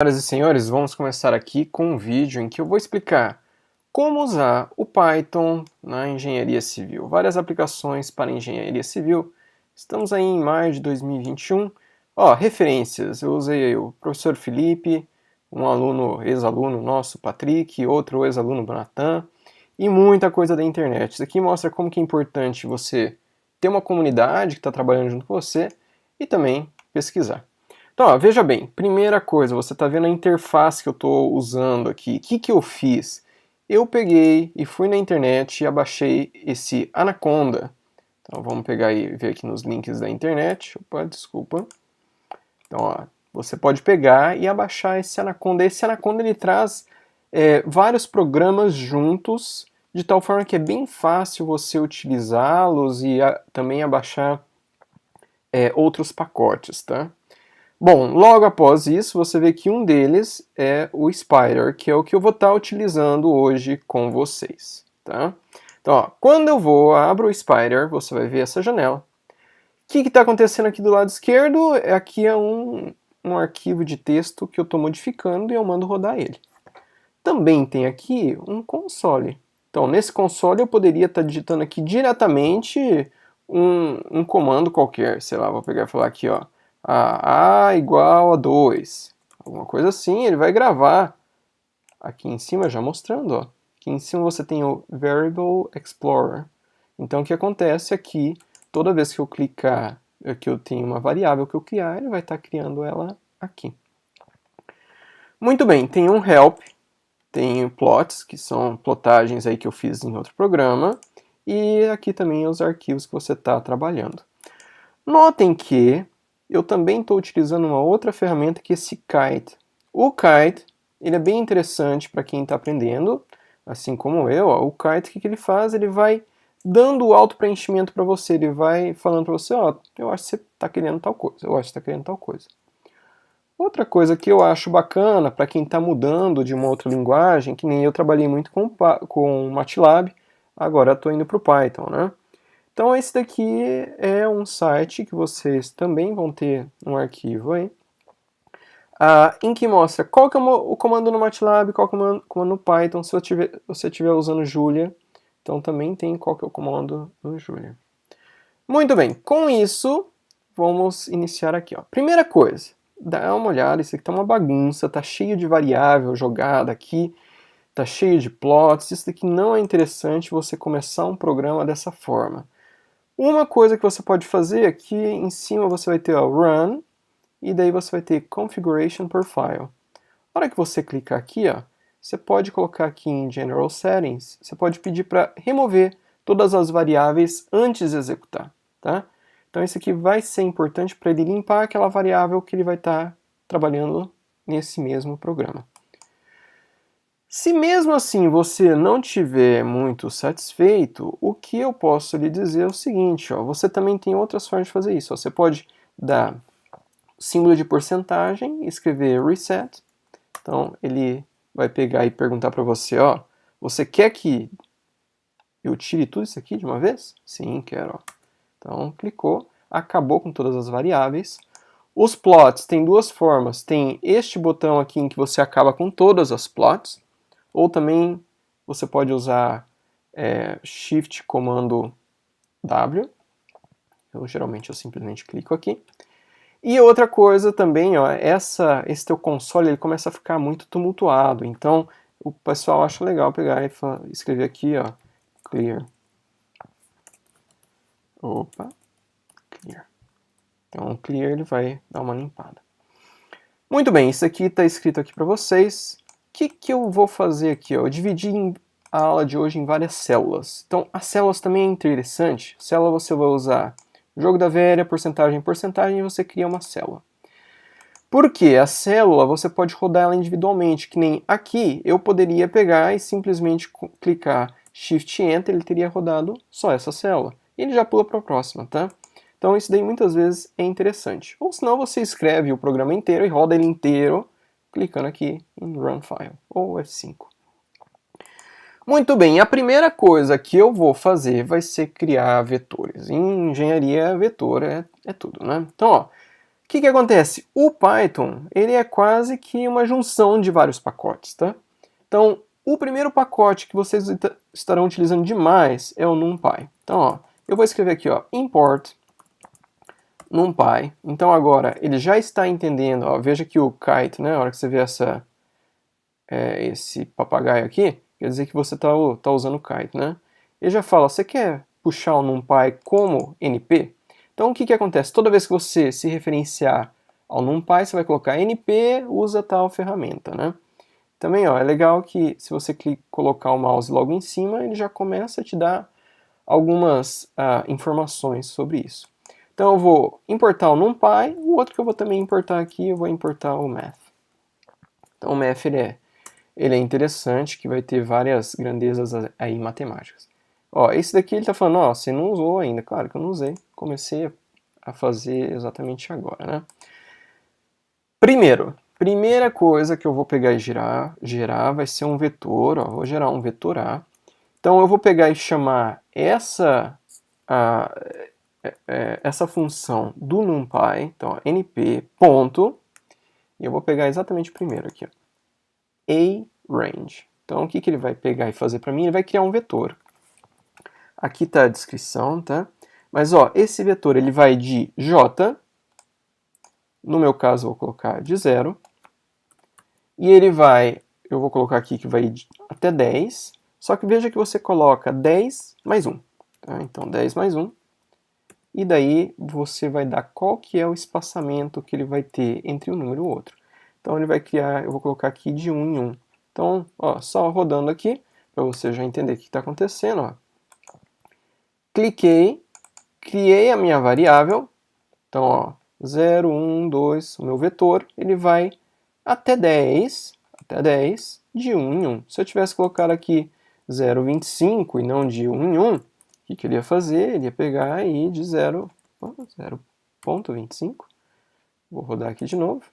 Senhoras e senhores, vamos começar aqui com um vídeo em que eu vou explicar como usar o Python na engenharia civil. Várias aplicações para engenharia civil. Estamos aí em maio de 2021. Referências. Eu usei aí o professor Felipe, um aluno, ex-aluno nosso, Patrick, outro ex-aluno, Bonatan, e muita coisa da internet. Isso aqui mostra como que é importante você ter uma comunidade que está trabalhando junto com você e também pesquisar. Então, veja bem, primeira coisa, você está vendo a interface que eu estou usando aqui. O que eu fiz? Eu peguei e fui na internet e abaixei esse Anaconda. Então, vamos pegar e ver aqui nos links da internet. Opa, desculpa. Então, você pode pegar e abaixar esse Anaconda. Esse Anaconda ele traz vários programas juntos, de tal forma que é bem fácil você utilizá-los e também abaixar outros pacotes, tá? Bom, logo após isso, você vê que um deles é o Spyder, que é o que eu vou estar utilizando hoje com vocês, tá? Então, quando eu abro o Spyder, você vai ver essa janela. O que está acontecendo aqui do lado esquerdo? Aqui é um arquivo de texto que eu estou modificando e eu mando rodar ele. Também tem aqui um console. Então, nesse console eu poderia estar digitando aqui diretamente um comando qualquer. Sei lá, vou pegar e falar aqui, ó. A igual a 2, alguma coisa assim, ele vai gravar aqui em cima já mostrando, ó. Aqui em cima você tem o Variable Explorer. Então o que acontece aqui, toda vez que eu clicar, que eu tenho uma variável que eu criar, ele vai estar criando ela aqui. Muito bem, tem um help, tem plots, que são plotagens aí que eu fiz em outro programa, e aqui também os arquivos que você está trabalhando. Notem que eu também estou utilizando uma outra ferramenta que é esse Kite. O Kite, ele é bem interessante para quem está aprendendo, assim como eu. O Kite, o que ele faz? Ele vai dando o auto-preenchimento para você. Ele vai falando para você, eu acho que você está querendo tal coisa, eu acho que você está querendo tal coisa. Outra coisa que eu acho bacana para quem está mudando de uma outra linguagem, que nem eu trabalhei muito com MATLAB, agora estou indo para o Python, né? Então esse daqui é um site que vocês também vão ter um arquivo aí, em que mostra qual que é o comando no MATLAB, qual que é o comando no Python, se você estiver usando Julia, então também tem qual que é o comando no Julia. Muito bem, com isso, vamos iniciar aqui. Primeira coisa, dá uma olhada, isso aqui tá uma bagunça, tá cheio de variável jogada aqui, tá cheio de plots, isso daqui não é interessante você começar um programa dessa forma. Uma coisa que você pode fazer aqui em cima você vai ter o Run e daí você vai ter Configuration per File. Na hora que você clicar aqui, você pode colocar aqui em General Settings, você pode pedir para remover todas as variáveis antes de executar, tá? Então isso aqui vai ser importante para ele limpar aquela variável que ele vai estar trabalhando nesse mesmo programa. Se mesmo assim você não estiver muito satisfeito, o que eu posso lhe dizer é o seguinte, você também tem outras formas de fazer isso. Você pode dar símbolo de porcentagem e escrever reset. Então ele vai pegar e perguntar para você, você quer que eu tire tudo isso aqui de uma vez? Sim, quero. Então clicou, acabou com todas as variáveis. Os plots tem duas formas. Tem este botão aqui em que você acaba com todas as plots. Ou também você pode usar Shift comando W. Geralmente eu simplesmente clico aqui. E outra coisa também, esse teu console ele começa a ficar muito tumultuado. Então o pessoal acha legal pegar e escrever aqui, clear. Opa, clear. Então o clear ele vai dar uma limpada. Muito bem, isso aqui está escrito aqui para vocês. O que eu vou fazer aqui? Eu dividi a aula de hoje em várias células. Então, as células também é interessante. Célula você vai usar jogo da velha, porcentagem, porcentagem, e você cria uma célula. Por quê? A célula você pode rodar ela individualmente, que nem aqui eu poderia pegar e simplesmente clicar Shift Enter, ele teria rodado só essa célula. E ele já pula para a próxima, tá? Então isso daí muitas vezes é interessante. Ou senão você escreve o programa inteiro e roda ele inteiro, clicando aqui em Run File, ou F5. Muito bem, a primeira coisa que eu vou fazer vai ser criar vetores. Em engenharia, vetor é tudo, né? Então, que acontece? O Python, ele é quase que uma junção de vários pacotes, tá? Então, o primeiro pacote que vocês estarão utilizando demais é o NumPy. Então, ó, eu vou escrever aqui, ó, import NumPy. Então, agora, ele já está entendendo, ó, veja que o kite, né, a hora que você vê esse papagaio aqui, quer dizer que você está usando o kite, né? Ele já fala, você quer puxar o NumPy como NP? Então, o que acontece? Toda vez que você se referenciar ao NumPy, você vai colocar NP, usa tal ferramenta, né? Também, ó, é legal que se você colocar o mouse logo em cima, ele já começa a te dar algumas informações sobre isso. Então, eu vou importar o NumPy, o outro que eu vou também importar aqui, eu vou importar o Math. Então, o Math, ele é interessante, que vai ter várias grandezas aí matemáticas. Ó, esse daqui ele está falando, ó, você não usou ainda. Claro que eu não usei. Comecei a fazer exatamente agora, né? Primeira coisa que eu vou pegar e gerar vai ser um vetor, ó, vou gerar um vetor A. Então eu vou pegar e chamar essa função do NumPy, então ó, np ponto, e eu vou pegar exatamente o primeiro aqui, ó, aRange. Então o que ele vai pegar e fazer para mim? Ele vai criar um vetor. Aqui está a descrição, tá? Mas ó, esse vetor ele vai de j, no meu caso eu vou colocar de 0, e ele vai, eu vou colocar aqui que vai até 10, só que veja que você coloca 10 mais 1. Tá? Então 10 mais 1, e daí você vai dar qual que é o espaçamento que ele vai ter entre um número e o outro. Então ele vai criar, eu vou colocar aqui de 1 em 1. Então, ó, só rodando aqui, para você já entender o que está acontecendo, ó. Cliquei, criei a minha variável, então ó, 0, 1, 2, o meu vetor, ele vai até 10, de 1 em 1. Se eu tivesse colocado aqui 0,25 e não de 1 em 1, o que ele ia fazer? Ele ia pegar e de 0,25, vou rodar aqui de novo.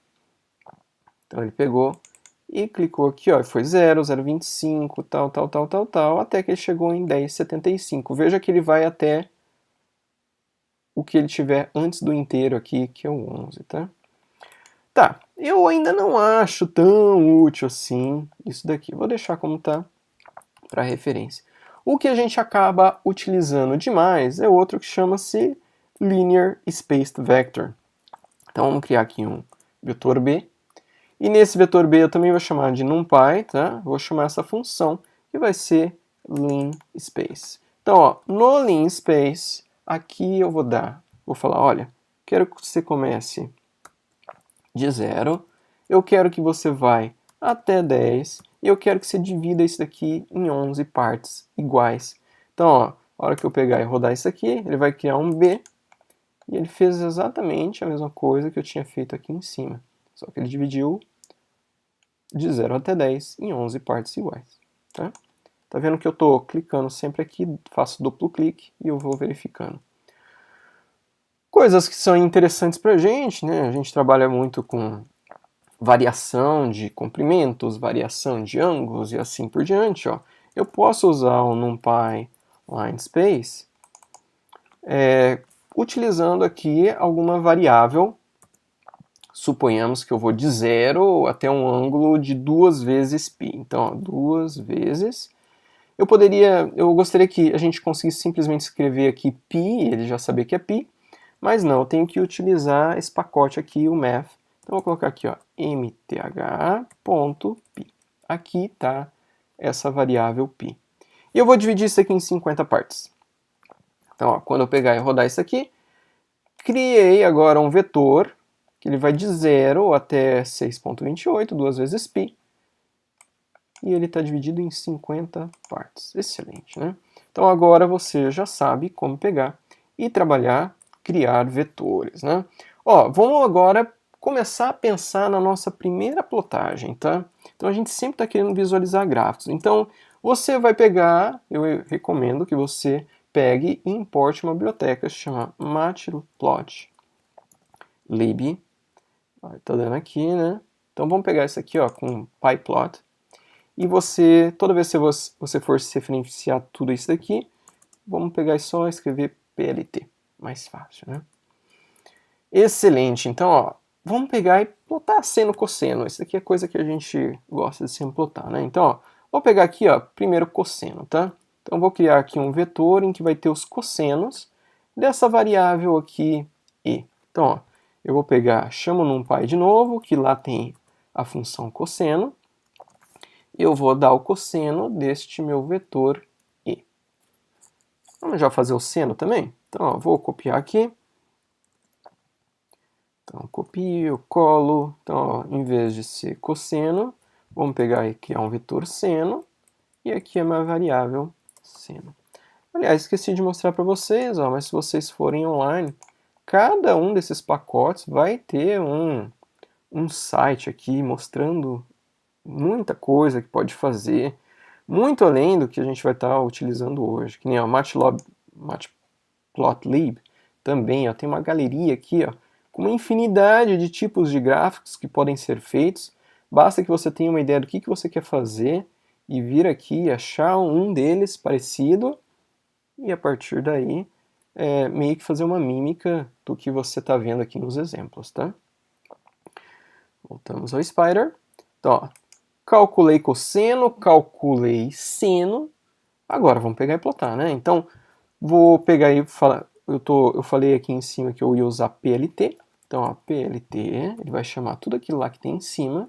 Então ele pegou e clicou aqui, ó, foi 0, 0,25, tal, até que ele chegou em 10,75. Veja que ele vai até o que ele tiver antes do inteiro aqui, que é o 11, tá? Tá, eu ainda não acho tão útil assim isso daqui. Vou deixar como tá para referência. O que a gente acaba utilizando demais é outro que chama-se Linear Spaced Vector. Então vamos criar aqui um vetor B. E nesse vetor B eu também vou chamar de NumPy, tá? Vou chamar essa função que vai ser linspace. Então, ó, no linspace, aqui eu vou falar, olha, quero que você comece de 0, eu quero que você vai até 10, e eu quero que você divida isso daqui em 11 partes iguais. Então, ó, a hora que eu pegar e rodar isso aqui, ele vai criar um B, e ele fez exatamente a mesma coisa que eu tinha feito aqui em cima. Só que ele dividiu de 0 até 10 em 11 partes iguais. Tá? Tá vendo que eu estou clicando sempre aqui, faço duplo clique e eu vou verificando. Coisas que são interessantes para a gente, né? A gente trabalha muito com variação de comprimentos, variação de ângulos e assim por diante. Ó. Eu posso usar o NumPy linspace utilizando aqui alguma variável. Suponhamos que eu vou de 0 até um ângulo de 2 vezes π. Então, ó, 2 vezes. Eu gostaria que a gente conseguisse simplesmente escrever aqui π, ele já saber que é π, mas não, eu tenho que utilizar esse pacote aqui, o math. Então, eu vou colocar aqui, ó, mth.p. Aqui está essa variável π. E eu vou dividir isso aqui em 50 partes. Então, ó, quando eu pegar e rodar isso aqui, criei agora um vetor, que ele vai de 0 até 6,28, 2 vezes π. E ele está dividido em 50 partes. Excelente, né? Então agora você já sabe como pegar e trabalhar, criar vetores, né? Ó, vamos agora começar a pensar na nossa primeira plotagem, tá? Então a gente sempre está querendo visualizar gráficos. Então você vai pegar, eu recomendo que você pegue e importe uma biblioteca que se chama matplotlib. Tá dando aqui, né? Então vamos pegar isso aqui, ó, com pyplot. E você, toda vez que você for se referenciar tudo isso daqui, vamos pegar e só escrever PLT. Mais fácil, né? Excelente. Então, ó, vamos pegar e plotar seno e cosseno. Isso aqui é coisa que a gente gosta de sempre plotar, né? Então, ó, vou pegar aqui, ó, primeiro cosseno, tá? Então, vou criar aqui um vetor em que vai ter os cossenos dessa variável aqui, e. Então, ó, eu vou pegar, chamo NumPy de novo, que lá tem a função cosseno. Eu vou dar o cosseno deste meu vetor e. Vamos já fazer o seno também? Então, ó, vou copiar aqui. Então, copio, colo. Então, ó, em vez de ser cosseno, vamos pegar e criar um vetor seno. E aqui é uma variável seno. Aliás, esqueci de mostrar para vocês, ó, mas se vocês forem online, cada um desses pacotes vai ter um site aqui mostrando muita coisa que pode fazer, muito além do que a gente vai estar utilizando hoje. Que nem o Matplotlib também, ó, tem uma galeria aqui, ó, com uma infinidade de tipos de gráficos que podem ser feitos. Basta que você tenha uma ideia do que você quer fazer e vir aqui e achar um deles parecido e a partir daí meio que fazer uma mímica do que você está vendo aqui nos exemplos, tá? Voltamos ao Spider. Então, ó, calculei cosseno, calculei seno. Agora vamos pegar e plotar, né? Então, vou pegar e falar. Eu falei aqui em cima que eu ia usar PLT. Então, ó, PLT, ele vai chamar tudo aquilo lá que tem em cima.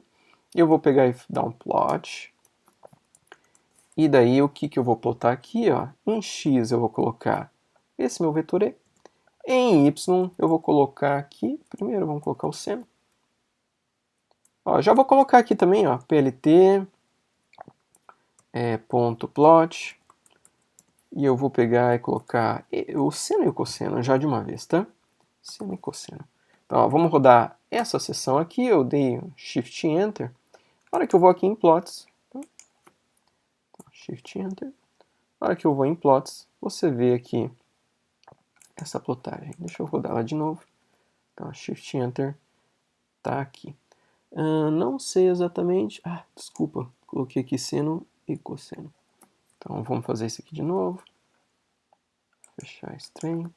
Eu vou pegar e dar um plot. E daí, o que eu vou plotar aqui, ó? Em X eu vou colocar esse meu vetor E. Em Y eu vou colocar aqui, primeiro vamos colocar o seno. Ó, já vou colocar aqui também, ó, PLT, ponto plot. E eu vou pegar e colocar o seno e o cosseno já de uma vez, tá? Seno e cosseno. Então, ó, vamos rodar essa seção aqui. Eu dei um Shift Enter. Na hora que eu vou aqui em plots, tá? Então, Shift Enter. Na hora que eu vou em plots, você vê aqui essa plotagem. Deixa eu rodar ela de novo. Então, Shift Enter tá aqui. Não sei exatamente. Desculpa, coloquei aqui seno e cosseno. Então vamos fazer isso aqui de novo. Fechar string.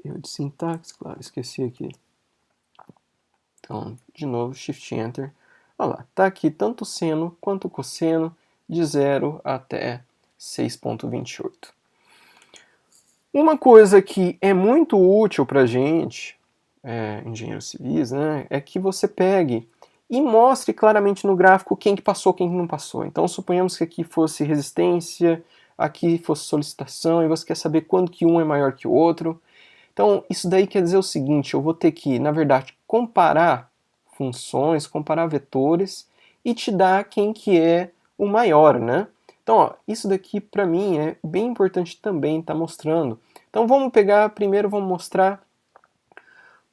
Erro de sintaxe, claro, esqueci aqui. Então, de novo, Shift Enter. Olha lá, tá aqui tanto seno quanto cosseno de 0 até 6.28. Uma coisa que é muito útil para a gente, engenheiros civis, né, é que você pegue e mostre claramente no gráfico quem que passou, quem que não passou. Então, suponhamos que aqui fosse resistência, aqui fosse solicitação, e você quer saber quando que um é maior que o outro. Então, isso daí quer dizer o seguinte, eu vou ter que, na verdade, comparar funções, comparar vetores, e te dar quem que é o maior, né? Então, ó, isso daqui para mim é bem importante também estar mostrando. Então, vamos pegar, primeiro vamos mostrar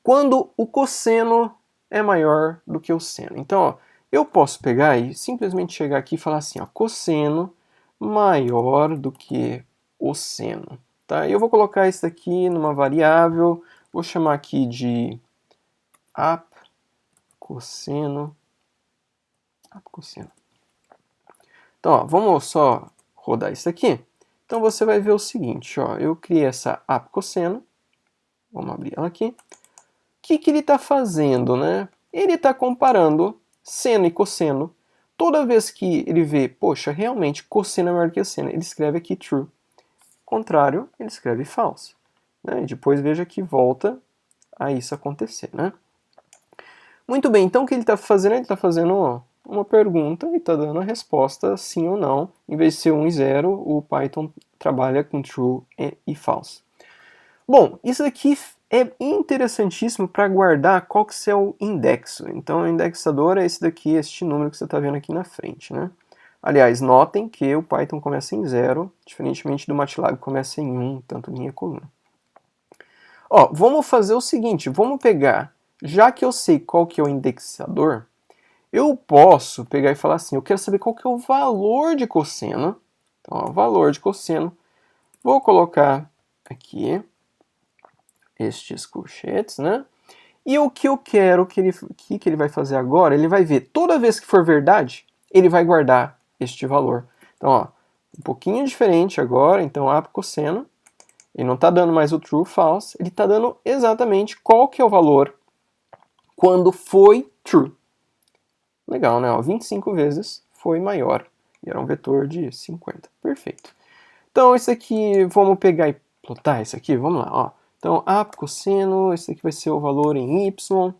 quando o cosseno é maior do que o seno. Então, ó, eu posso pegar e simplesmente chegar aqui e falar assim, ó, cosseno maior do que o seno. Tá? Eu vou colocar isso daqui numa variável, vou chamar aqui de app cosseno. Então, ó, vamos só rodar isso aqui. Então, você vai ver o seguinte, ó, eu criei essa app cosseno, vamos abrir ela aqui. O que ele está fazendo, né? Ele está comparando seno e cosseno. Toda vez que ele vê, poxa, realmente cosseno é maior que seno, ele escreve aqui true. Contrário, ele escreve false. Né? E depois veja que volta a isso acontecer, né? Muito bem, então o que ele está fazendo? Ele está fazendo uma pergunta e está dando a resposta sim ou não. Em vez de ser 1 e 0, o Python trabalha com true e false. Bom, isso aqui é interessantíssimo para guardar qual que é o indexo. Então, o indexador é esse daqui, este número que você está vendo aqui na frente, né? Aliás, notem que o Python começa em 0, diferentemente do MATLAB que começa em 1, tanto linha como coluna. Ó, vamos fazer o seguinte, vamos pegar, já que eu sei qual que é o indexador, eu posso pegar e falar assim, eu quero saber qual que é o valor de cosseno. Então, ó, valor de cosseno, vou colocar aqui estes colchetes, né? E o que eu quero que ele vai fazer agora, ele vai ver, toda vez que for verdade, ele vai guardar este valor. Então, ó, um pouquinho diferente agora, então app cosseno, Ele não está dando mais o true ou false, ele está dando exatamente qual que é o valor quando foi true. Legal, né? Ó, 25 vezes foi maior. E era um vetor de 50. Perfeito. Então, esse aqui, vamos pegar e plotar esse aqui? Vamos lá, ó. Então, app cosseno, esse aqui vai ser o valor em y.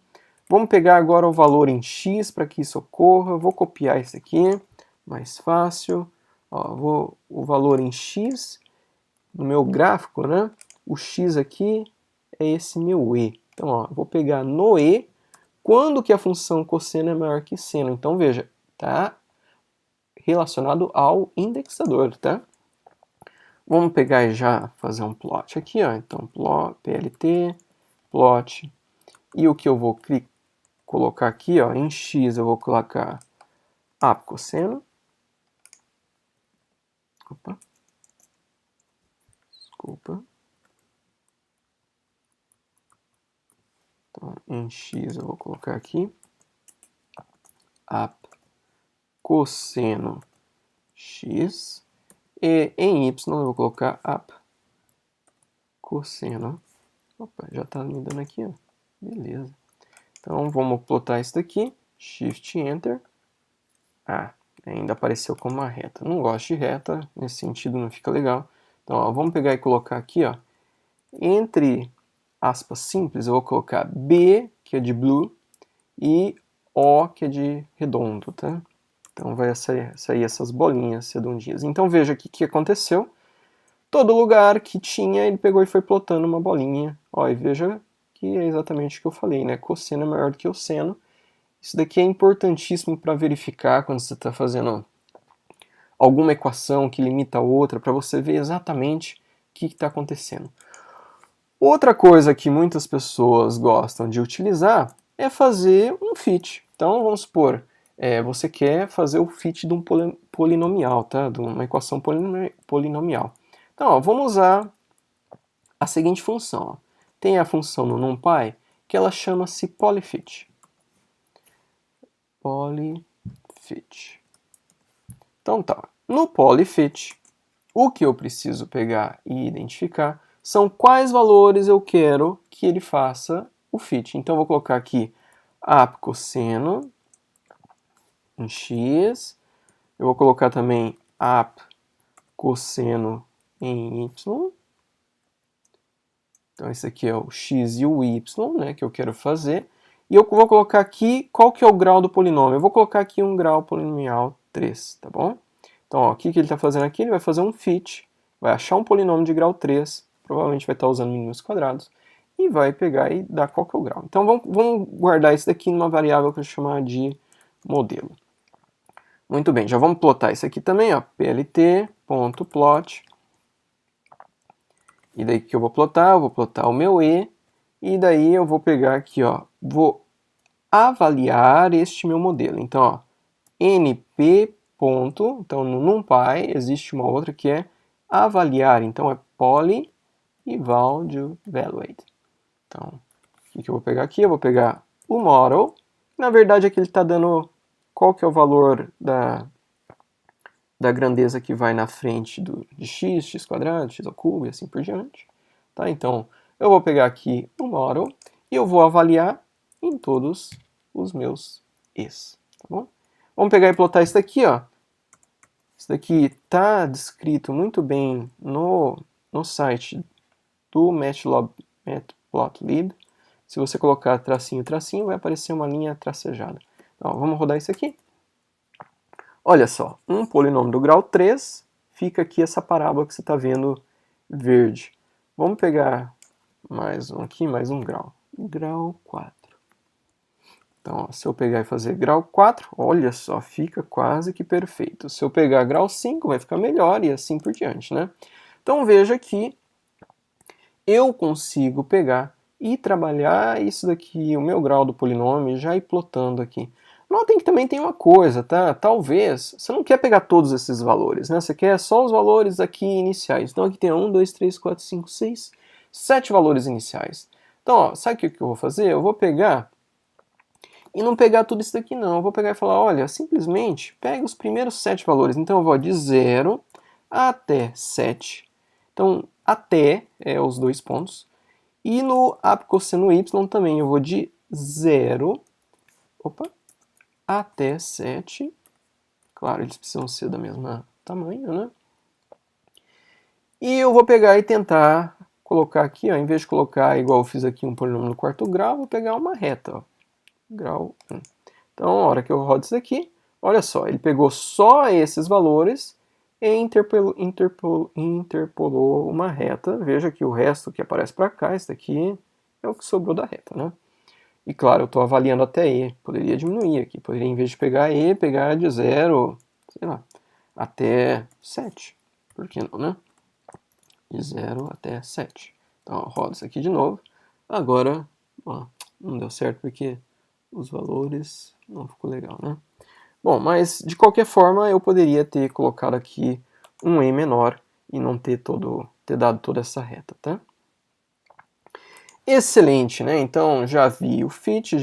Vamos pegar agora o valor em x para que isso ocorra. Vou copiar esse aqui, mais fácil. Ó, o valor em x, no meu gráfico, né? O x aqui é esse meu e. Então, ó, vou pegar no e, quando que a função cosseno é maior que seno. Então, veja, tá relacionado ao indexador, tá? Vamos pegar e já fazer um plot aqui, ó. Então, plt, plot. E o que eu vou colocar aqui, ó, em x eu vou colocar app cosseno. Opa. Desculpa. Então, em x eu vou colocar aqui app cosseno x. E em y eu vou colocar app cosseno. Opa, já está me dando aqui, ó. Beleza. Então vamos plotar isso daqui. Shift Enter. Ah, ainda apareceu como uma reta. Não gosto de reta, nesse sentido não fica legal. Então ó, vamos pegar e colocar aqui, ó. Entre aspas simples, eu vou colocar B, que é de blue, e O, que é de redondo, tá? Então vai sair essas bolinhas redondinhas. Então veja aqui o que aconteceu. Todo lugar que tinha, ele pegou e foi plotando uma bolinha. Ó, e veja que é exatamente o que eu falei, né? Cosseno é maior do que o seno. Isso daqui é importantíssimo para verificar quando você está fazendo alguma equação que limita a outra, para você ver exatamente o que está acontecendo. Outra coisa que muitas pessoas gostam de utilizar é fazer um fit. Então, vamos supor, você quer fazer o fit de um polinomial, tá? De uma equação polinomial. Então, ó, vamos usar a seguinte função. Ó. Tem a função no NumPy que ela chama-se polyfit. Polyfit. Então tá, no polyfit, o que eu preciso pegar e identificar são quais valores eu quero que ele faça o fit. Então eu vou colocar aqui app cosseno em x, eu vou colocar também app cosseno em y. Então esse aqui é o x e o y, né, que eu quero fazer. E eu vou colocar aqui qual que é o grau do polinômio. Eu vou colocar aqui um grau polinomial 3, tá bom? Então, ó, o que ele está fazendo aqui? Ele vai fazer um fit, vai achar um polinômio de grau 3, provavelmente vai estar usando mínimos quadrados, e vai pegar e dar qual que é o grau. Então, vamos guardar isso daqui numa variável que eu vou chamar de modelo. Muito bem, já vamos plotar isso aqui também, ó, plt.plot. E daí que eu vou plotar? Eu vou plotar o meu e, e daí eu vou pegar aqui, ó, vou avaliar este meu modelo. Então, ó, np. Então, no NumPy existe uma outra que é avaliar. Então, é poly e val de evaluate. Então, o que eu vou pegar aqui? Eu vou pegar o model. Na verdade, aqui ele está dando qual que é o valor da grandeza que vai na frente de x, x quadrado, x ao cubo e assim por diante. Tá? Então, eu vou pegar aqui o model e eu vou avaliar em todos os meus e's. Tá bom? Vamos pegar e plotar isso daqui, ó. Isso daqui está descrito muito bem no site do Matplotlib. Se você colocar tracinho, tracinho, vai aparecer uma linha tracejada. Então, vamos rodar isso aqui. Olha só, um polinômio do grau 3, fica aqui essa parábola que você está vendo verde. Vamos pegar mais um aqui, mais um grau. Grau 4. Então, ó, se eu pegar e fazer grau 4, olha só, fica quase que perfeito. Se eu pegar grau 5, vai ficar melhor e assim por diante, né? Então, veja que eu consigo pegar e trabalhar isso daqui, o meu grau do polinômio, já ir plotando aqui. Notem que também tem uma coisa, tá? Talvez, você não quer pegar todos esses valores, né? Você quer só os valores aqui iniciais. Então, aqui tem 1, 2, 3, 4, 5, 6, 7 valores iniciais. Então, ó, sabe o que eu vou fazer? Eu vou pegar e não pegar tudo isso daqui não. Eu vou pegar e falar, olha, simplesmente pega os primeiros 7 valores. Então eu vou de 0 até 7. Então até os 2 pontos. E no apicosseno y também eu vou de 0 até 7. Claro, eles precisam ser da mesma tamanho, né? E eu vou pegar e tentar colocar aqui, ó, em vez de colocar igual eu fiz aqui um polinômio no quarto grau, vou pegar uma reta, ó, grau 1. Então, a hora que eu rodo isso aqui, olha só, ele pegou só esses valores e interpolou uma reta. Veja que o resto que aparece para cá, esse daqui, é o que sobrou da reta, né? E claro, eu estou avaliando até E, poderia diminuir aqui, poderia em vez de pegar E, pegar de 0, sei lá, até 7, por que não, né? De 0 até 7. Então, eu rodo isso aqui de novo. Agora, ó, não deu certo porque os valores não ficou legal, né? Bom, mas de qualquer forma eu poderia ter colocado aqui um E menor e não ter dado toda essa reta, tá? Excelente, né? Então já vi o fit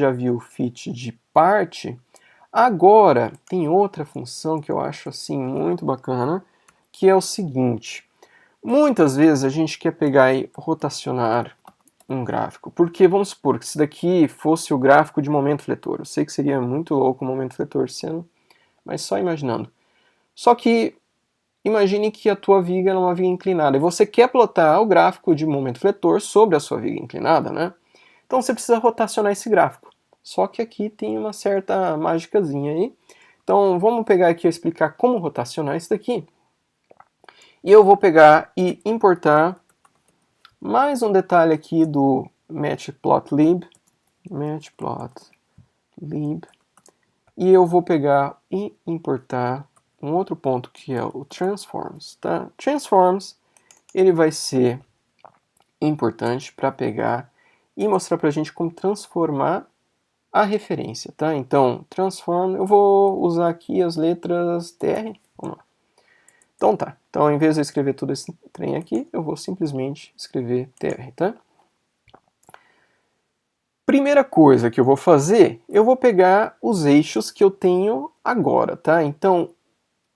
de parte. Agora tem outra função que eu acho assim muito bacana, que é o seguinte. Muitas vezes a gente quer pegar e rotacionar um gráfico, porque vamos supor que se daqui fosse o gráfico de momento fletor. Eu sei que seria muito louco o momento fletor sendo, mas só imaginando. Só que imagine que a tua viga é uma viga inclinada e você quer plotar o gráfico de momento fletor sobre a sua viga inclinada, né? Então você precisa rotacionar esse gráfico. Só que aqui tem uma certa mágicazinha aí. Então vamos pegar aqui e explicar como rotacionar isso daqui. E eu vou pegar e importar mais um detalhe aqui do matplotlib. E eu vou pegar e importar um outro ponto que é o transforms, tá? Transforms, ele vai ser importante para pegar e mostrar para a gente como transformar a referência, tá? Então, transform, eu vou usar aqui as letras TR, vamos lá. Então tá, então em vez de eu escrever todo esse trem aqui, eu vou simplesmente escrever TR, tá? Primeira coisa que eu vou fazer, eu vou pegar os eixos que eu tenho agora, tá? Então,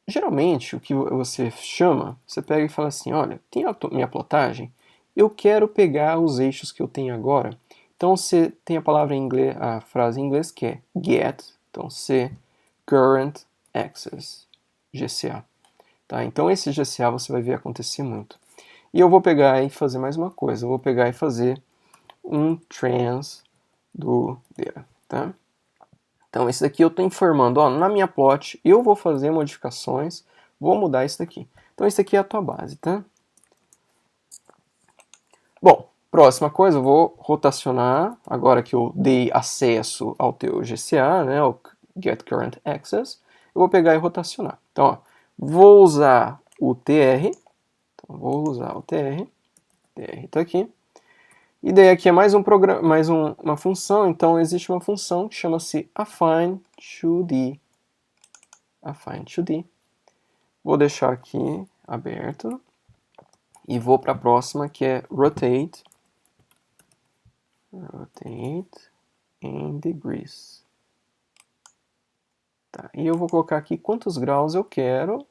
geralmente, o que você chama, você pega e fala assim, olha, tem a minha plotagem, eu quero pegar os eixos que eu tenho agora. Então, você tem a palavra em inglês, a frase em inglês que é get, então C, current axis, GCA. Tá? Então, esse GCA você vai ver acontecer muito. E eu vou pegar e fazer mais uma coisa, eu vou pegar e fazer um trans do data, tá? Então, esse daqui eu estou informando, ó, na minha plot eu vou fazer modificações, vou mudar isso daqui. Então, esse aqui é a tua base, tá? Bom, próxima coisa, eu vou rotacionar, agora que eu dei acesso ao teu GCA, né, o Get Current Access, eu vou pegar e rotacionar. Então, ó, vou usar o TR, então, vou usar o TR está aqui. E daí aqui é mais uma função, então existe uma função que chama-se affine2d. Affine2d. Vou deixar aqui aberto. E vou para a próxima, que é rotate. Rotate in degrees. Tá, e eu vou colocar aqui quantos graus eu quero.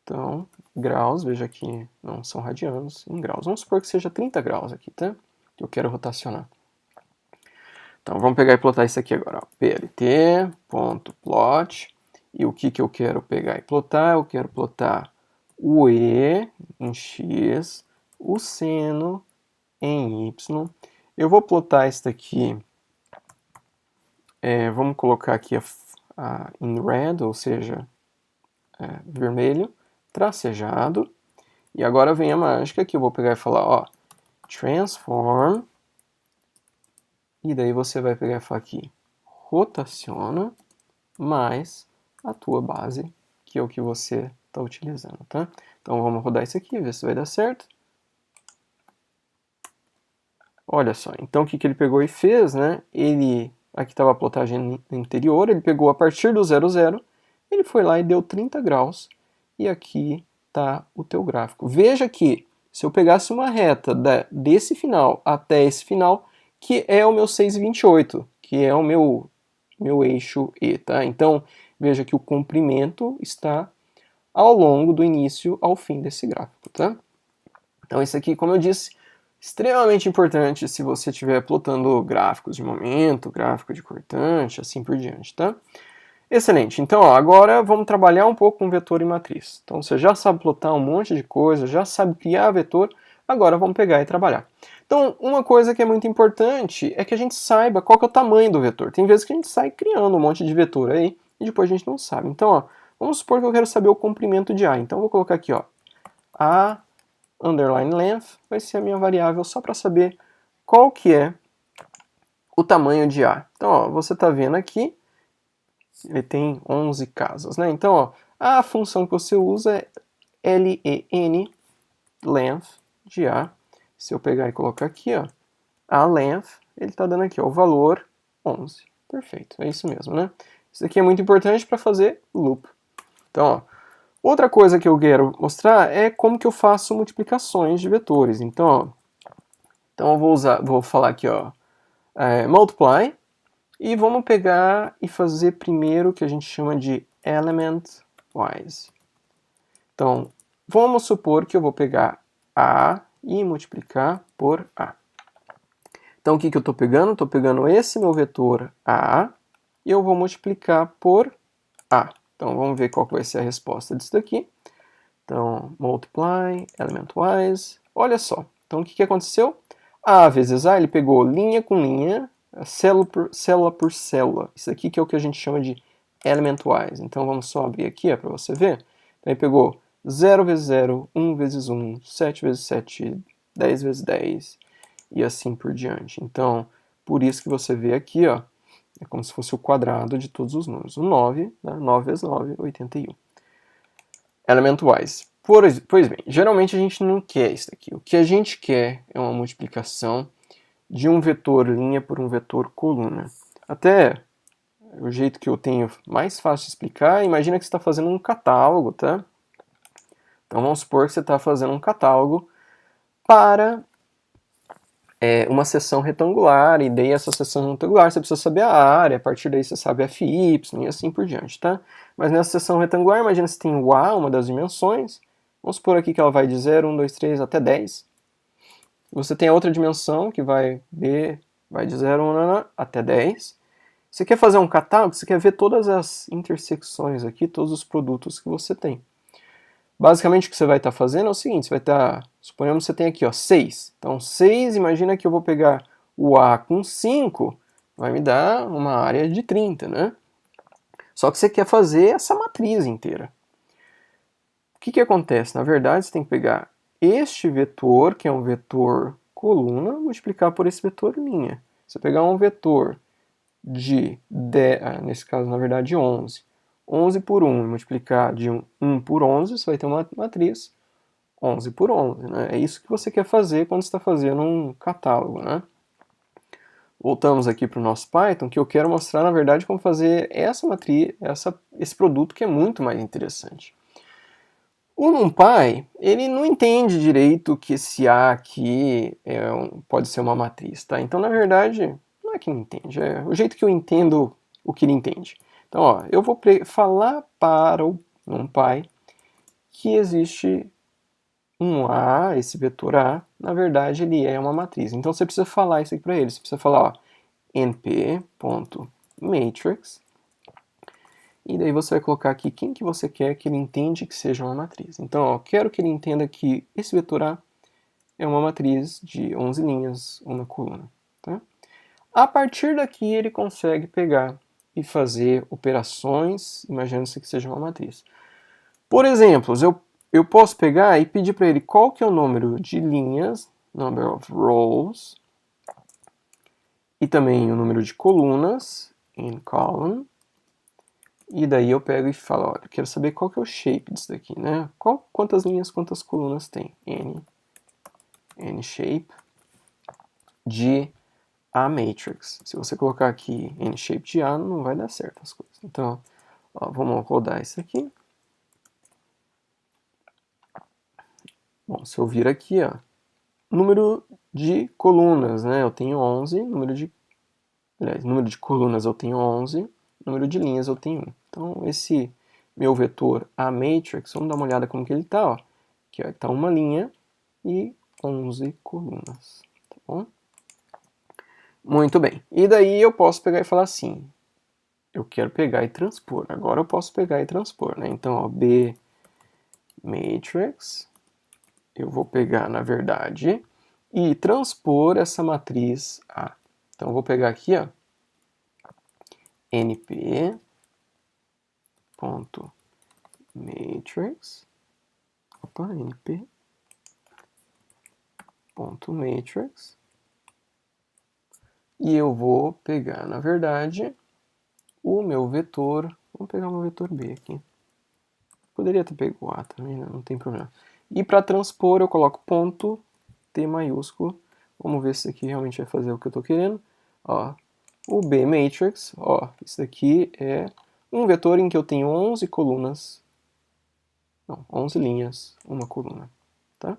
Então, graus, veja que não são radianos, em graus. Vamos supor que seja 30 graus aqui, tá? Que eu quero rotacionar. Então, vamos pegar e plotar isso aqui agora. Ó. plt.plot. E o que eu quero pegar e plotar? Eu quero plotar o E em X, o seno em Y. Eu vou plotar isso daqui, vamos colocar aqui em red, ou seja, vermelho, tracejado. E agora vem a mágica que eu vou pegar e falar, ó, transform, e daí você vai pegar e falar aqui, rotaciona, mais a tua base, que é o que você está utilizando, tá? Então vamos rodar isso aqui, ver se vai dar certo. Olha só, então o que ele pegou e fez, né? Aqui estava a plotagem anterior, ele pegou a partir do 0, 0, ele foi lá e deu 30 graus, e aqui está o teu gráfico. Veja que, se eu pegasse uma reta desse final até esse final, que é o meu 6,28, que é o meu eixo E, tá? Então, veja que o comprimento está ao longo do início ao fim desse gráfico, tá? Então isso aqui, como eu disse, extremamente importante se você estiver plotando gráficos de momento, gráfico de cortante, assim por diante, tá? Excelente, então ó, agora vamos trabalhar um pouco com vetor e matriz. Então você já sabe plotar um monte de coisa, já sabe criar vetor, agora vamos pegar e trabalhar. Então uma coisa que é muito importante é que a gente saiba qual que é o tamanho do vetor. Tem vezes que a gente sai criando um monte de vetor aí e depois a gente não sabe. Então ó, vamos supor que eu quero saber o comprimento de A. Então eu vou colocar aqui ó, A underline length vai ser a minha variável só para saber qual que é o tamanho de A. Então ó, você está vendo aqui, ele tem 11 casas, né? Então, ó, a função que você usa é len, length, de A. Se eu pegar e colocar aqui, ó, a length, ele está dando aqui, ó, o valor 11. Perfeito, é isso mesmo, né? Isso aqui é muito importante para fazer loop. Então, ó, outra coisa que eu quero mostrar é como que eu faço multiplicações de vetores. Então, ó, vou falar aqui, ó, multiply, e vamos pegar e fazer primeiro o que a gente chama de element-wise. Então, vamos supor que eu vou pegar A e multiplicar por A. Então, o que eu estou pegando? Estou pegando esse meu vetor A e eu vou multiplicar por A. Então, vamos ver qual que vai ser a resposta disso daqui. Então, multiply, element-wise. Olha só. Então, o que aconteceu? A vezes A, ele pegou linha com linha, célula por célula. Isso aqui que é o que a gente chama de element-wise. Então vamos só abrir aqui para você ver. Então ele pegou 0 vezes 0, 1 vezes 1, 7 vezes 7, 10 vezes 10 e assim por diante. Então, por isso que você vê aqui, ó, é como se fosse o quadrado de todos os números. O 9, né? 9 vezes 9, 81. Element-wise. Pois bem, geralmente a gente não quer isso aqui. O que a gente quer é uma multiplicação de um vetor linha por um vetor coluna. Até o jeito que eu tenho mais fácil de explicar, imagina que você está fazendo um catálogo, tá? Então vamos supor que você está fazendo um catálogo para uma seção retangular, e daí essa seção retangular você precisa saber a área, a partir daí você sabe FY e assim por diante, tá? Mas nessa seção retangular, imagina que você tem o A, uma das dimensões, vamos supor aqui que ela vai de 0, 1, 2, 3 até 10. Você tem a outra dimensão que vai de 0 até 10. Você quer fazer um catálogo, você quer ver todas as intersecções aqui, todos os produtos que você tem. Basicamente o que você vai estar fazendo é o seguinte, você vai estar, suponhamos que você tem aqui, ó, 6. Então 6, imagina que eu vou pegar o A com 5, vai me dar uma área de 30, né? Só que você quer fazer essa matriz inteira. O que acontece? Na verdade, você tem que pegar este vetor, que é um vetor coluna, multiplicar por esse vetor linha. Se eu pegar um vetor de 10, nesse caso, na verdade, 11. 11 por 1 e multiplicar de 1 por 11, você vai ter uma matriz 11 por 11. Né? É isso que você quer fazer quando você está fazendo um catálogo. Né? Voltamos aqui para o nosso Python, que eu quero mostrar, na verdade, como fazer essa matriz, esse produto que é muito mais interessante. O NumPy, ele não entende direito que esse A aqui pode ser uma matriz, tá? Então, na verdade, não é que não entende, é o jeito que eu entendo o que ele entende. Então, ó, eu vou falar para o NumPy que existe um A, esse vetor A, na verdade ele é uma matriz. Então você precisa falar isso aqui para ele, você precisa falar, ó, np.matrix, e daí você vai colocar aqui quem que você quer que ele entende que seja uma matriz. Então, ó, quero que ele entenda que esse vetor A é uma matriz de 11 linhas, uma coluna. Tá? A partir daqui ele consegue pegar e fazer operações, imaginando-se que seja uma matriz. Por exemplo, eu posso pegar e pedir para ele qual que é o número de linhas, number of rows, e também o número de colunas, in column. E daí eu pego e falo, olha, eu quero saber qual que é o shape disso daqui, né? Quantas linhas, quantas colunas tem? N shape de A matrix. Se você colocar aqui N shape de A, não vai dar certo as coisas. Então, ó, vamos rodar isso aqui. Bom, se eu vir aqui, ó, número de colunas, né? Eu tenho 11, número de colunas eu tenho 11, número de linhas eu tenho 1. Então, esse meu vetor A matrix, vamos dar uma olhada como que ele está, ó. Aqui está uma linha e 11 colunas, tá bom? Muito bem. E daí eu posso pegar e falar assim, eu quero pegar e transpor. Agora eu posso pegar e transpor, né? Então, ó, B matrix, eu vou pegar, na verdade, e transpor essa matriz A. Então, eu vou pegar aqui, ó, np.matrix, np.matrix, e eu vou pegar, na verdade, o meu vetor, vamos pegar o meu vetor B aqui. Poderia ter pego o A também, né? Não tem problema. E para transpor eu coloco ponto T maiúsculo. Vamos ver se isso aqui realmente vai fazer o que eu estou querendo. Ó, o B matrix, ó, isso daqui é um vetor em que eu tenho 11 colunas, não, 11 linhas, uma coluna, tá?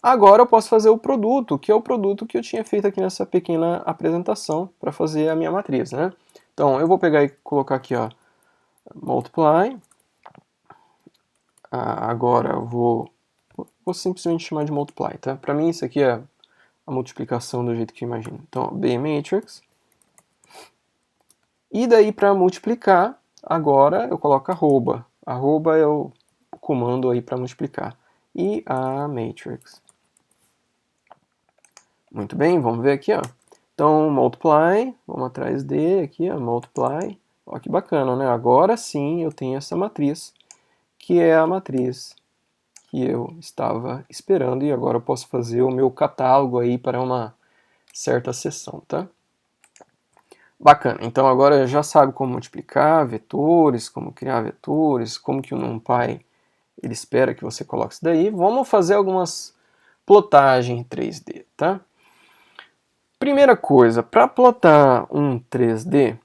Agora eu posso fazer o produto, que é o produto que eu tinha feito aqui nessa pequena apresentação para fazer a minha matriz, né? Então eu vou pegar e colocar aqui, ó, multiply. Agora eu vou simplesmente chamar de multiply, tá? Para mim isso aqui é a multiplicação do jeito que eu imagino. Então, B matrix. E daí para multiplicar, agora eu coloco arroba. Arroba é o comando aí para multiplicar. E a matrix. Muito bem, vamos ver aqui, ó. Então, multiply, vamos atrás de aqui, ó, multiply. Ó que bacana, né? Agora sim eu tenho essa matriz, que é a matriz que eu estava esperando, e agora eu posso fazer o meu catálogo aí para uma certa seção, tá? Bacana, então agora já sabe como multiplicar vetores, como criar vetores, como que o NumPy ele espera que você coloque isso daí. Vamos fazer algumas plotagens em 3D, tá? Primeira coisa, para plotar um 3D,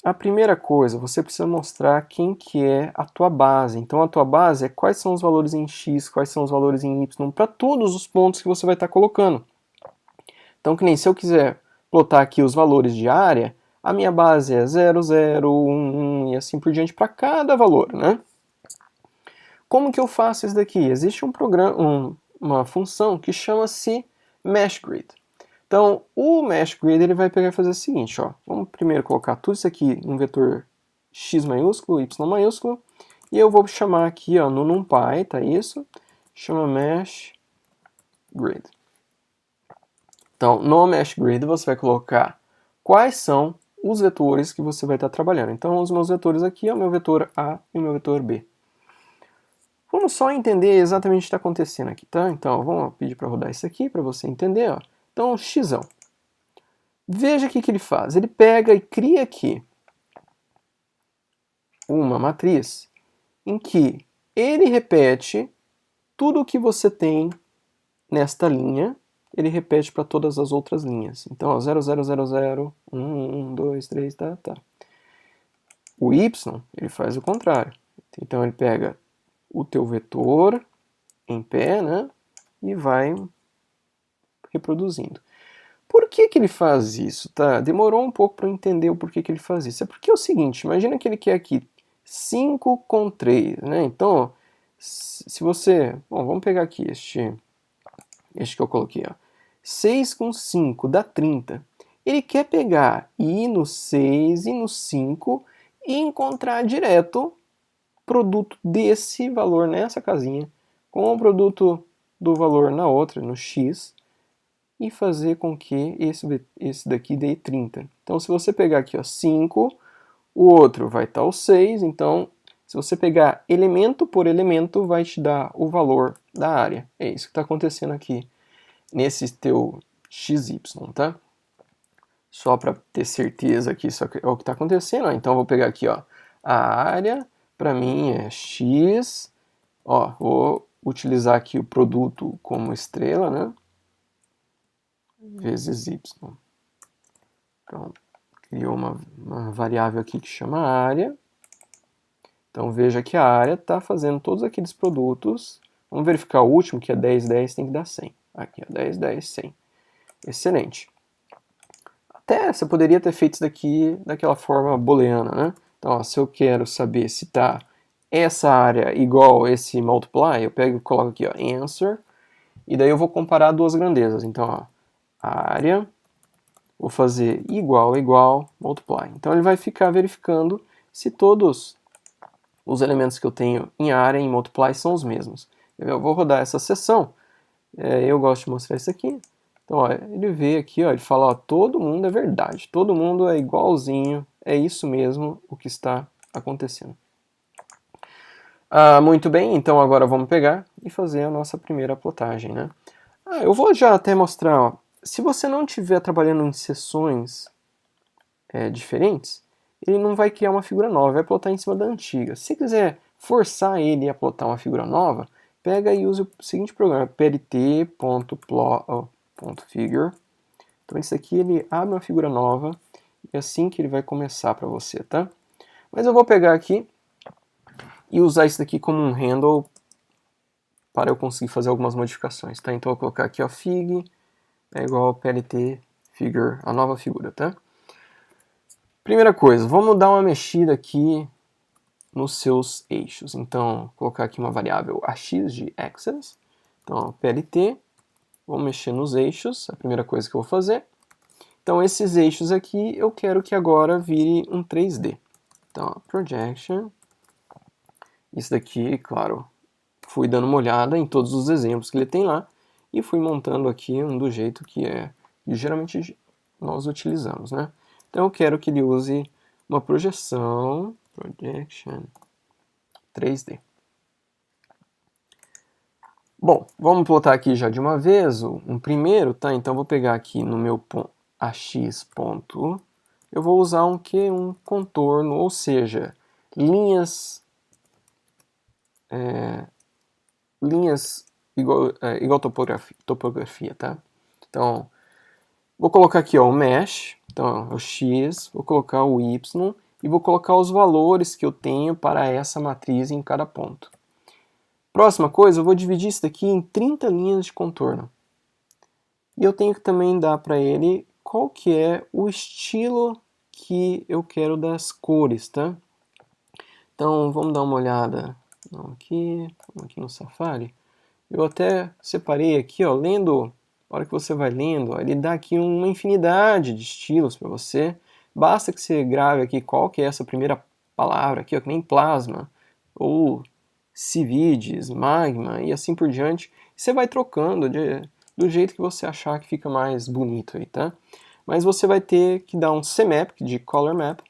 a primeira coisa, você precisa mostrar quem que é a tua base. Então a tua base é quais são os valores em x, quais são os valores em y, para todos os pontos que você vai estar colocando. Então que nem se eu quiser plotar aqui os valores de área, a minha base é 0, 0, 1, 1 e assim por diante para cada valor, né? Como que eu faço isso daqui? Existe um programa, uma função que chama-se MeshGrid. Então, o MeshGrid ele vai pegar e fazer o seguinte, ó. Vamos primeiro colocar tudo isso aqui em um vetor x maiúsculo, y maiúsculo, e eu vou chamar aqui, ó, no NumPy, tá isso? Chama MeshGrid. Então, no MeshGrid você vai colocar quais são os vetores que você vai estar trabalhando. Então, os meus vetores aqui é o meu vetor A e o meu vetor B. Vamos só entender exatamente o que está acontecendo aqui, tá? Então, vamos pedir para rodar isso aqui para você entender, ó. Então, x. Veja o que ele faz. Ele pega e cria aqui uma matriz em que ele repete tudo o que você tem nesta linha, ele repete para todas as outras linhas. Então, ó, 0, 0, 0, 0, 1, 1, 2, 3, tá. O y, ele faz o contrário. Então, ele pega o teu vetor em pé, né, e vai reproduzindo. Por que ele faz isso? Tá? Demorou um pouco para eu entender o porquê que ele faz isso. É porque é o seguinte, imagina que ele quer aqui 5 com 3, né? Então, ó, se você... Bom, vamos pegar aqui este que eu coloquei, ó. 6 com 5 dá 30. Ele quer pegar e ir no 6 e no 5 e encontrar direto produto desse valor nessa casinha com o produto do valor na outra, no x, e fazer com que esse daqui dê 30. Então, se você pegar aqui, ó, 5, o outro vai estar o 6, então, se você pegar elemento por elemento, vai te dar o valor da área. É isso que está acontecendo aqui nesse teu XY, tá? Só para ter certeza que isso é o que está acontecendo. Ó. Então, eu vou pegar aqui, ó, a área, para mim é x, ó, vou utilizar aqui o produto como estrela, né? Vezes y. Então, criou uma variável aqui que chama área. Então, veja que a área está fazendo todos aqueles produtos. Vamos verificar o último, que é 10, 10, tem que dar 100. Aqui, ó, 10, 10, 100. Excelente. Até você poderia ter feito isso daqui daquela forma booleana, né? Então, ó, se eu quero saber se está essa área igual esse multiply, eu pego e coloco aqui, ó, answer, E daí eu vou comparar duas grandezas. Então, ó, a área, vou fazer igual, igual, multiply. Então ele vai ficar verificando se todos os elementos que eu tenho em área e em multiply são os mesmos. Eu vou rodar essa seção. Eu gosto de mostrar isso aqui. Então, ó, ele vê aqui, ó, ele fala, ó, todo mundo é verdade, todo mundo é igualzinho, é isso mesmo o que está acontecendo. Muito bem, então agora vamos pegar e fazer a nossa primeira plotagem, né? Eu vou já até mostrar, ó, se você não estiver trabalhando em seções diferentes, ele não vai criar uma figura nova, vai plotar em cima da antiga. Se quiser forçar ele a plotar uma figura nova, pega e use o seguinte programa, plt.plot.figure. Então isso aqui ele abre uma figura nova e é assim que ele vai começar para você, tá? Mas eu vou pegar aqui e usar isso daqui como um handle para eu conseguir fazer algumas modificações, tá? Então eu vou colocar aqui, ó, fig é igual ao plt figure, a nova figura, tá? Primeira coisa, vamos dar uma mexida aqui nos seus eixos. Então, vou colocar aqui uma variável ax de axis. Então, plt, vamos mexer nos eixos, a primeira coisa que eu vou fazer. Então, esses eixos aqui, eu quero que agora vire um 3D. Então, projection. Isso daqui, claro, fui dando uma olhada em todos os exemplos que ele tem lá e fui montando aqui um do jeito que geralmente nós utilizamos, né? Então, eu quero que ele use uma projeção, projection 3D. Bom, vamos plotar aqui já de uma vez um primeiro, tá? Então, vou pegar aqui no meu ax ponto, eu vou usar um contorno, ou seja, linhas igual topografia, tá? Então, vou colocar aqui, ó, o mesh, então o x, vou colocar o y e vou colocar os valores que eu tenho para essa matriz em cada ponto. Próxima coisa, eu vou dividir isso daqui em 30 linhas de contorno. E eu tenho que também dar para ele qual que é o estilo que eu quero das cores, tá? Então, vamos dar uma olhada aqui no Safari. Eu até separei aqui, ó, lendo, a hora que você vai lendo, ó, ele dá aqui uma infinidade de estilos para você. Basta que você grave aqui qual que é essa primeira palavra aqui, ó, que nem plasma, ou civides, magma e assim por diante. Você vai trocando do jeito que você achar que fica mais bonito aí, tá? Mas você vai ter que dar um cmap de color map,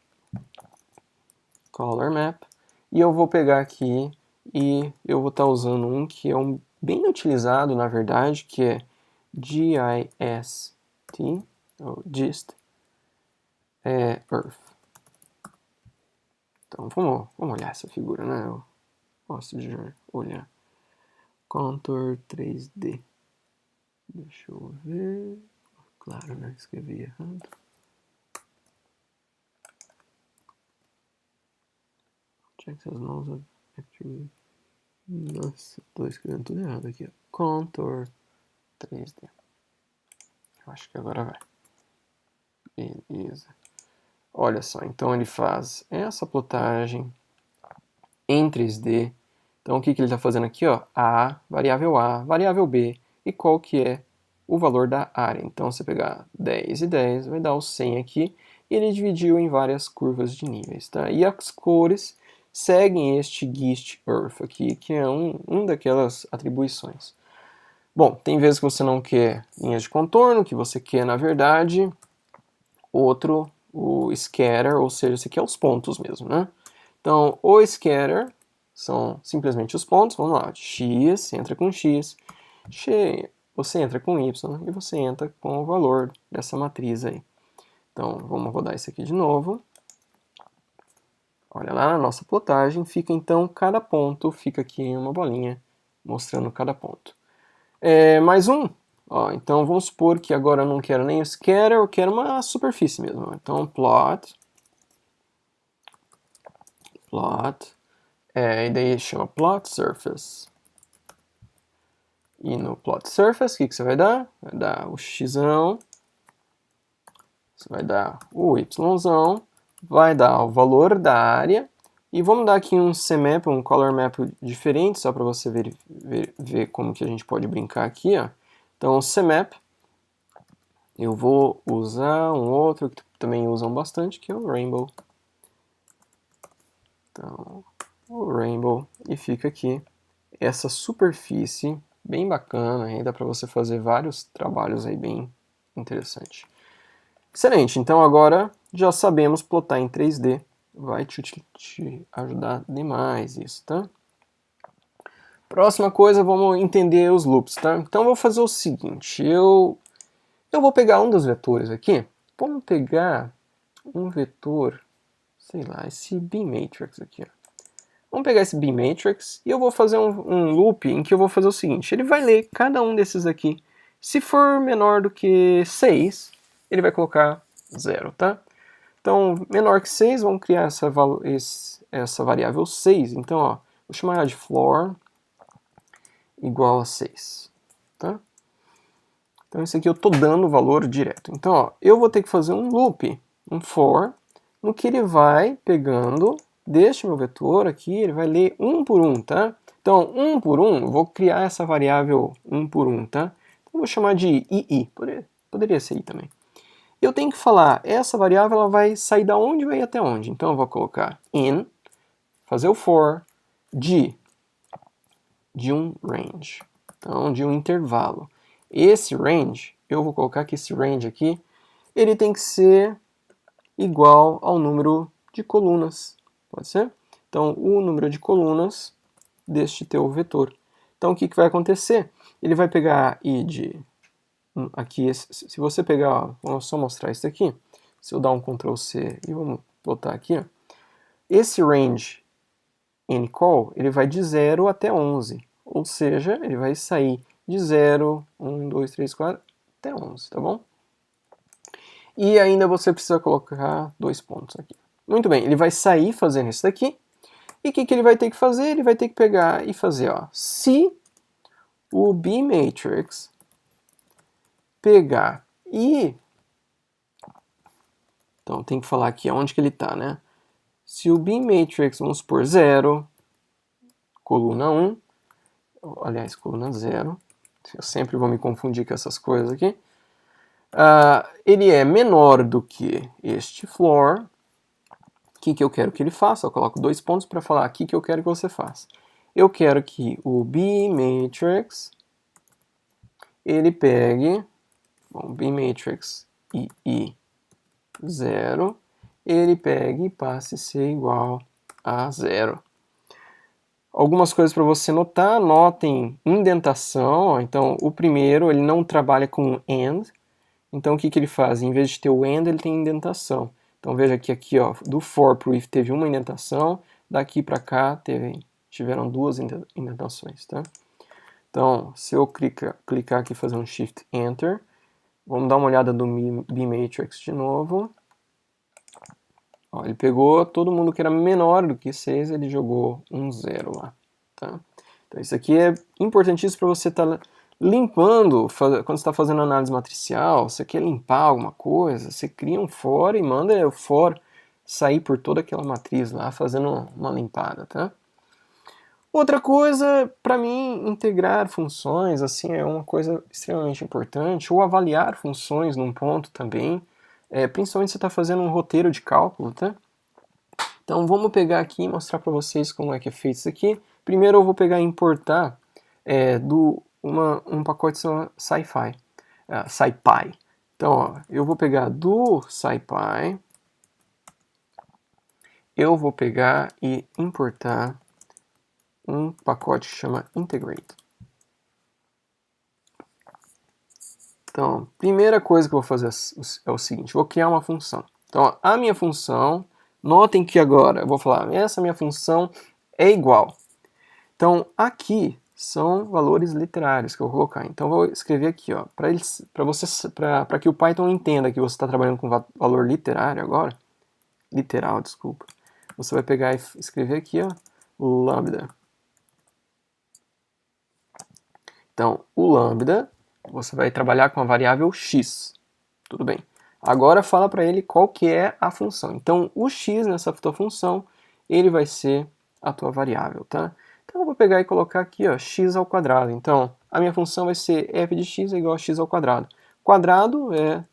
e eu vou pegar aqui e eu vou estar usando um que é bem utilizado, na verdade, que é GIST, ou GIST, Earth. Então, vamos olhar essa figura, né? Eu gosto de olhar. Contour 3D. Deixa eu ver. Claro, né? Escrevi errado. Check says no actually. Nossa, tô escrevendo tudo errado aqui, ó. Contour 3D. Eu acho que agora vai. Beleza. Olha só, então ele faz essa plotagem em 3D. Então o que ele está fazendo aqui? Ó? A, variável B, e qual que é o valor da área. Então você pegar 10 e 10, vai dar o 100 aqui, e ele dividiu em várias curvas de níveis. Tá? E as cores seguem este GIST Earth aqui, que é um daquelas atribuições. Bom, tem vezes que você não quer linhas de contorno, que você quer, na verdade, o scatter, ou seja, você quer os pontos mesmo, né? Então, o scatter são simplesmente os pontos, vamos lá, x, você entra com x, você entra com y, e você entra com o valor dessa matriz aí. Então, vamos rodar isso aqui de novo. Olha lá na nossa plotagem, fica então cada ponto, fica aqui uma bolinha mostrando cada ponto. Mais um. Ó, então vamos supor que agora eu não quero nem o scatter, eu quero uma superfície mesmo. Então plot, e daí chama plot surface. E no plot surface, o que você vai dar? Vai dar o xão, você vai dar o yzão, vai dar o valor da área, E vamos dar aqui um CMap, um color map diferente, só para você ver como que a gente pode brincar aqui, ó. Então, o CMap, eu vou usar um outro que também usam bastante, que é o Rainbow. Então, o Rainbow, e fica aqui essa superfície bem bacana, aí dá para você fazer vários trabalhos aí bem interessantes. Excelente, então agora já sabemos plotar em 3D, vai te ajudar demais isso, tá? Próxima coisa, vamos entender os loops, tá? Então eu vou fazer o seguinte, eu vou pegar um dos vetores aqui, vamos pegar um vetor, sei lá, esse B-Matrix aqui, ó. Vamos pegar esse B-Matrix e eu vou fazer um loop em que eu vou fazer o seguinte, ele vai ler cada um desses aqui, se for menor do que 6, ele vai colocar 0, tá? Então, menor que 6, vamos criar essa variável 6, então, ó, vou chamar ela de floor igual a 6, tá? Então, isso aqui eu estou dando o valor direto. Então, ó, eu vou ter que fazer um loop, um for, no que ele vai pegando deste meu vetor aqui, ele vai ler um por um, tá? Então, um por um, eu vou criar essa variável um por um, tá? Então, eu vou chamar de ii, poderia ser i também. Eu tenho que falar, essa variável ela vai sair da onde e vai até onde. Então, eu vou colocar in, fazer o for, de um range, então, de um intervalo. Esse range, eu vou colocar que esse range aqui, ele tem que ser igual ao número de colunas, pode ser? Então, o número de colunas deste teu vetor. Então, o que vai acontecer? Ele vai pegar i de... Aqui, se você pegar, ó, vamos só mostrar isso aqui. Se eu dar um Ctrl C e vamos botar aqui, ó, esse range nCall, ele vai de 0 até 11. Ou seja, ele vai sair de 0, 1, 2, 3, 4, até 11, tá bom? E ainda você precisa colocar 2 pontos aqui. Muito bem, ele vai sair fazendo isso daqui. E o que ele vai ter que fazer? Ele vai ter que pegar e fazer, ó, se o B-Matrix pegar e... Então, tem que falar aqui onde que ele está, né? Se o B-Matrix, vamos supor, 0, coluna 1, aliás, coluna 0, eu sempre vou me confundir com essas coisas aqui, ele é menor do que este floor, o que eu quero que ele faça? Eu coloco 2 pontos para falar aqui que eu quero que você faça. Eu quero que o B-Matrix, ele pegue, bom, B-Matrix e 0, ele pegue e passe a ser igual a 0. Algumas coisas para você notar, notem indentação, ó, então o primeiro ele não trabalha com AND, então o que ele faz? Em vez de ter o AND, ele tem indentação. Então veja que aqui, ó, do for para o if teve uma indentação, daqui para cá tiveram 2 indentações, tá? Então, se eu clicar aqui e fazer um Shift Enter, vamos dar uma olhada no B-Matrix de novo. Ó, ele pegou todo mundo que era menor do que 6, ele jogou um 0 lá, tá? Então isso aqui é importantíssimo para você estar limpando, quando você está fazendo análise matricial, você quer limpar alguma coisa, você cria um for e manda o for sair por toda aquela matriz lá, fazendo uma limpada, tá? Outra coisa, para mim, integrar funções, assim, é uma coisa extremamente importante, ou avaliar funções num ponto também, principalmente se você está fazendo um roteiro de cálculo, tá? Então vamos pegar aqui e mostrar para vocês como é que é feito isso aqui. Primeiro eu vou pegar e importar um pacote SciPy. Então, ó, eu vou pegar do SciPy, eu vou pegar e importar um pacote que chama Integrate. Então, primeira coisa que eu vou fazer é o seguinte, vou criar uma função. Então, ó, a minha função, notem que agora eu vou falar, essa minha função é igual. Então, aqui são valores literários que eu vou colocar. Então, eu vou escrever aqui, ó, para que o Python entenda que você está trabalhando com valor literário agora, literal, desculpa. Você vai pegar e escrever aqui, ó, lambda. Então, o lambda, você vai trabalhar com a variável x. Tudo bem. Agora fala para ele qual que é a função. Então, o x nessa tua função, ele vai ser a tua variável, tá? Então eu vou pegar e colocar aqui, ó, x ao quadrado. Então, a minha função vai ser f de x é igual a x ao quadrado. Quadrado é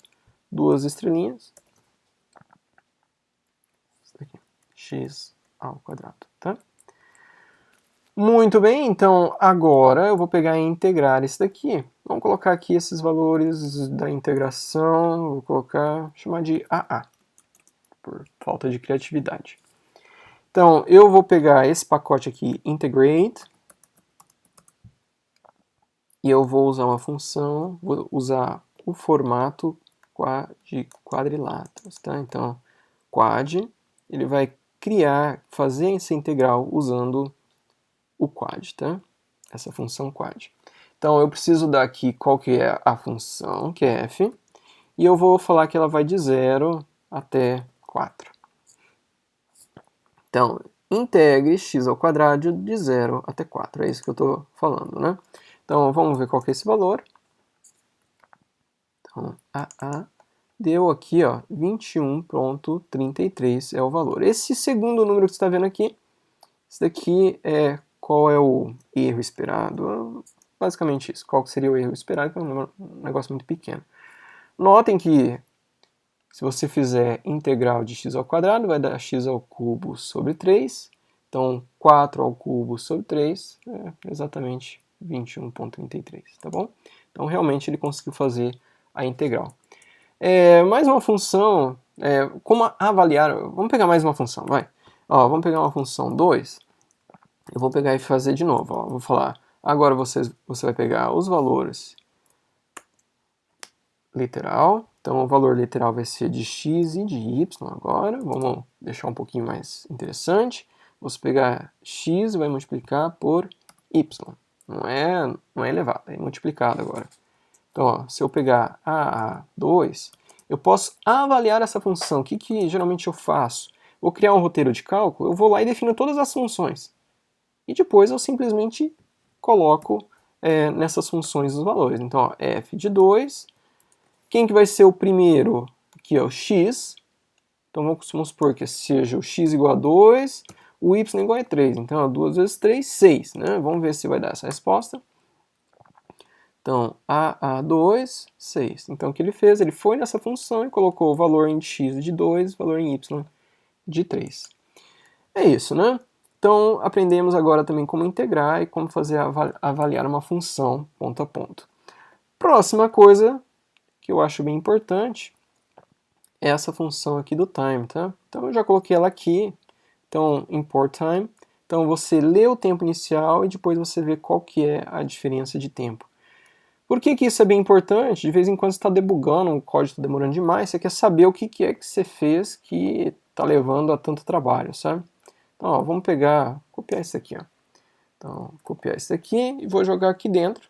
2 estrelinhas. Isso daqui, x ao quadrado, tá? Muito bem, então agora eu vou pegar e integrar isso daqui. Vamos colocar aqui esses valores da integração, vou colocar, chamar de AA, por falta de criatividade. Então, eu vou pegar esse pacote aqui, integrate, e eu vou usar uma função, vou usar o formato de quadriláteros, tá? Então, quad, ele vai criar, fazer essa integral usando o quad, tá? Essa função quad. Então, eu preciso dar aqui qual que é a função, que é f, e eu vou falar que ela vai de 0 até 4. Então, integre x ao quadrado de 0 até 4, é isso que eu estou falando, né? Então, vamos ver qual que é esse valor. Então, AA deu aqui, ó, 21,33 é o valor. Esse segundo número que você está vendo aqui, esse daqui é qual é o erro esperado. Basicamente isso, qual seria o erro esperado, que é um negócio muito pequeno. Notem que se você fizer integral de x ao quadrado, vai dar x ao cubo sobre 3. Então, 4 ao cubo sobre 3 é exatamente 21,33, tá bom? Então, realmente, ele conseguiu fazer a integral. Mais uma função, como avaliar... Vamos pegar mais uma função, vai. Ó, vamos pegar uma função 2. Eu vou pegar e fazer de novo. Ó. Vou falar, agora você vai pegar os valores literal. Então, o valor literal vai ser de x e de y agora. Vamos deixar um pouquinho mais interessante. Você pegar x e vai multiplicar por y. Não é elevado, é multiplicado agora. Então, ó, se eu pegar AA2, eu posso avaliar essa função. O que geralmente eu faço? Vou criar um roteiro de cálculo, eu vou lá e defino todas as funções. E depois eu simplesmente coloco nessas funções os valores. Então, ó, f de 2. Quem que vai ser o primeiro? Aqui é o x. Então vamos supor que seja o x igual a 2, o y igual a 3. Então, ó, 2 vezes 3, 6. Né? Vamos ver se vai dar essa resposta. Então, AA2, 6. Então, o que ele fez? Ele foi nessa função e colocou o valor em x de 2, o valor em y de 3. É isso, né? Então, aprendemos agora também como integrar e como fazer avaliar uma função ponto a ponto. Próxima coisa que eu acho bem importante é essa função aqui do time, tá? Então, eu já coloquei ela aqui. Então, import time. Então, você lê o tempo inicial e depois você vê qual que é a diferença de tempo. Por que isso é bem importante? De vez em quando você está debugando, o código está demorando demais, você quer saber o que é que você fez que está levando a tanto trabalho, sabe? Então, ó, vamos pegar, copiar isso aqui, ó. Então, copiar isso aqui e vou jogar aqui dentro.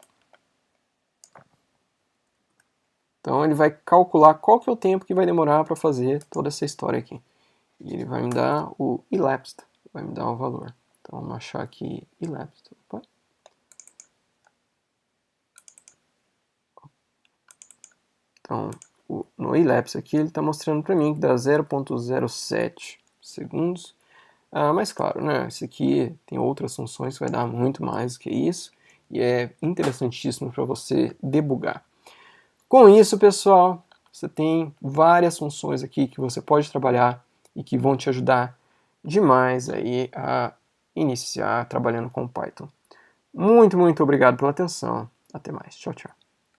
Então, ele vai calcular qual que é o tempo que vai demorar para fazer toda essa história aqui. E ele vai me dar o elapsed, vai me dar o valor. Então, vamos achar aqui elapsed. Opa. Então, no elapse aqui, ele está mostrando para mim que dá 0,07 segundos. Mas claro, né, esse aqui tem outras funções que vai dar muito mais do que isso. E é interessantíssimo para você debugar. Com isso, pessoal, você tem várias funções aqui que você pode trabalhar e que vão te ajudar demais aí a iniciar trabalhando com Python. Muito, muito obrigado pela atenção. Até mais. Tchau, tchau.